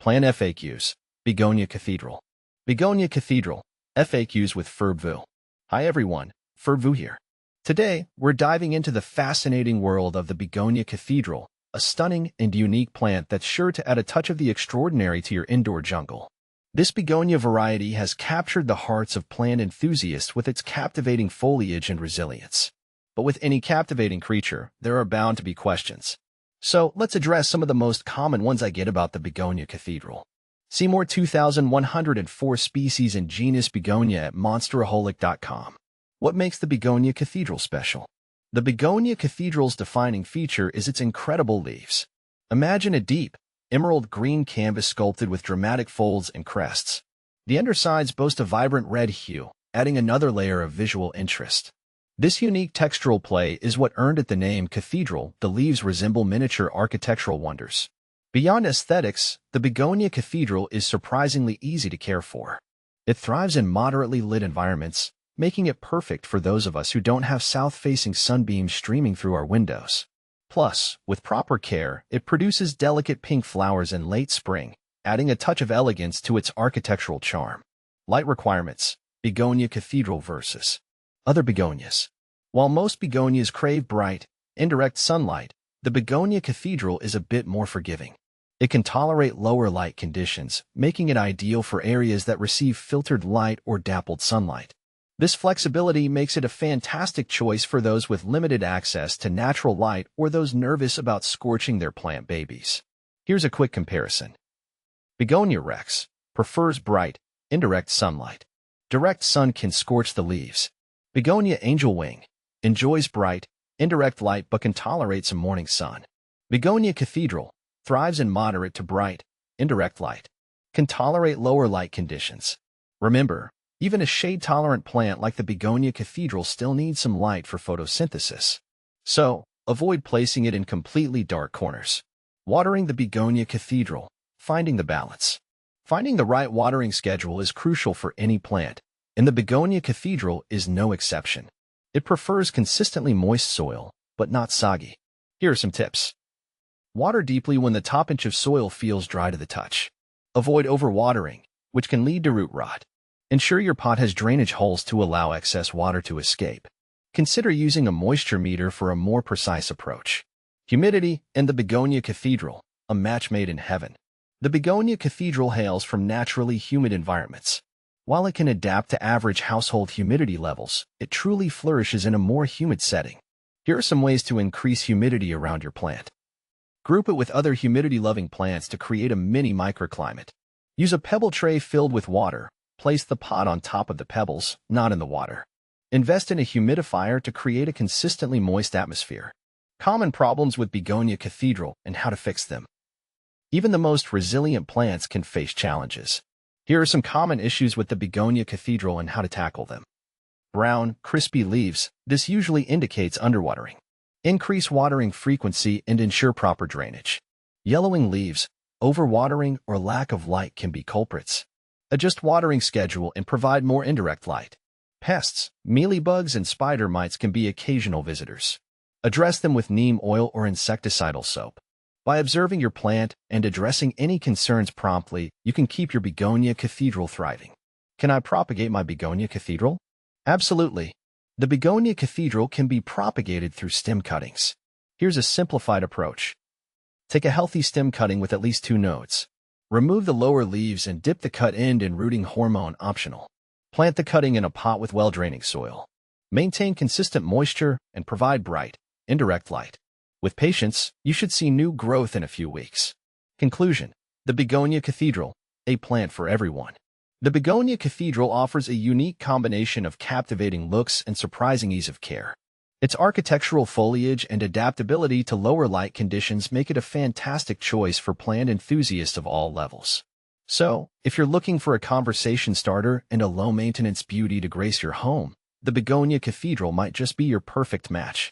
Plant FAQs. Begonia Cathedral. Begonia Cathedral. FAQs with Ferb. Hi everyone, Ferb here. Today, we're diving into the fascinating world of the Begonia Cathedral, a stunning and unique plant that's sure to add a touch of the extraordinary to your indoor jungle. This begonia variety has captured the hearts of plant enthusiasts with its captivating foliage and resilience. But with any captivating creature, there are bound to be questions. So, let's address some of the most common ones I get about the Begonia Cathedral. See more 2,104 species and genus Begonia at monsteraholic.com. What makes the Begonia Cathedral special? The Begonia Cathedral's defining feature is its incredible leaves. Imagine a deep, emerald green canvas sculpted with dramatic folds and crests. The undersides boast a vibrant red hue, adding another layer of visual interest. This unique textural play is what earned it the name Cathedral. The leaves resemble miniature architectural wonders. Beyond aesthetics, the Begonia Cathedral is surprisingly easy to care for. It thrives in moderately lit environments, making it perfect for those of us who don't have south-facing sunbeams streaming through our windows. Plus, with proper care, it produces delicate pink flowers in late spring, adding a touch of elegance to its architectural charm. Light requirements. Begonia Cathedral versus other begonias. While most begonias crave bright, indirect sunlight, the Begonia Cathedral is a bit more forgiving. It can tolerate lower light conditions, making it ideal for areas that receive filtered light or dappled sunlight. This flexibility makes it a fantastic choice for those with limited access to natural light or those nervous about scorching their plant babies. Here's a quick comparison. Begonia rex prefers bright, indirect sunlight. Direct sun can scorch the leaves. Begonia angelwing enjoys bright, indirect light but can tolerate some morning sun. Begonia Cathedral thrives in moderate to bright, indirect light. Can tolerate lower light conditions. Remember, even a shade-tolerant plant like the Begonia Cathedral still needs some light for photosynthesis. So, avoid placing it in completely dark corners. Watering the Begonia Cathedral. Finding the balance. Finding the right watering schedule is crucial for any plant, and the Begonia Cathedral is no exception. It prefers consistently moist soil, but not soggy. Here are some tips. Water deeply when the top inch of soil feels dry to the touch. Avoid overwatering, which can lead to root rot. Ensure your pot has drainage holes to allow excess water to escape. Consider using a moisture meter for a more precise approach. Humidity and the Begonia Cathedral, a match made in heaven. The Begonia Cathedral hails from naturally humid environments. While it can adapt to average household humidity levels, it truly flourishes in a more humid setting. Here are some ways to increase humidity around your plant. Group it with other humidity-loving plants to create a mini microclimate. Use a pebble tray filled with water. Place the pot on top of the pebbles, not in the water. Invest in a humidifier to create a consistently moist atmosphere. Common problems with Begonia Cathedral and how to fix them. Even the most resilient plants can face challenges. Here are some common issues with the Begonia Cathedral and how to tackle them. Brown, crispy leaves. This usually indicates underwatering. Increase watering frequency and ensure proper drainage. Yellowing leaves. Overwatering or lack of light can be culprits. Adjust watering schedule and provide more indirect light. Pests, mealybugs, and spider mites can be occasional visitors. Address them with neem oil or insecticidal soap. By observing your plant and addressing any concerns promptly, you can keep your Begonia Cathedral thriving. Can I propagate my Begonia Cathedral? Absolutely. The Begonia Cathedral can be propagated through stem cuttings. Here's a simplified approach. Take a healthy stem cutting with at least 2 nodes. Remove the lower leaves and dip the cut end in rooting hormone optional. Plant the cutting in a pot with well-draining soil. Maintain consistent moisture and provide bright, indirect light. With patience, you should see new growth in a few weeks. Conclusion. The Begonia Cathedral, a plant for everyone. The Begonia Cathedral offers a unique combination of captivating looks and surprising ease of care. Its architectural foliage and adaptability to lower light conditions make it a fantastic choice for plant enthusiasts of all levels. So, if you're looking for a conversation starter and a low-maintenance beauty to grace your home, the Begonia Cathedral might just be your perfect match.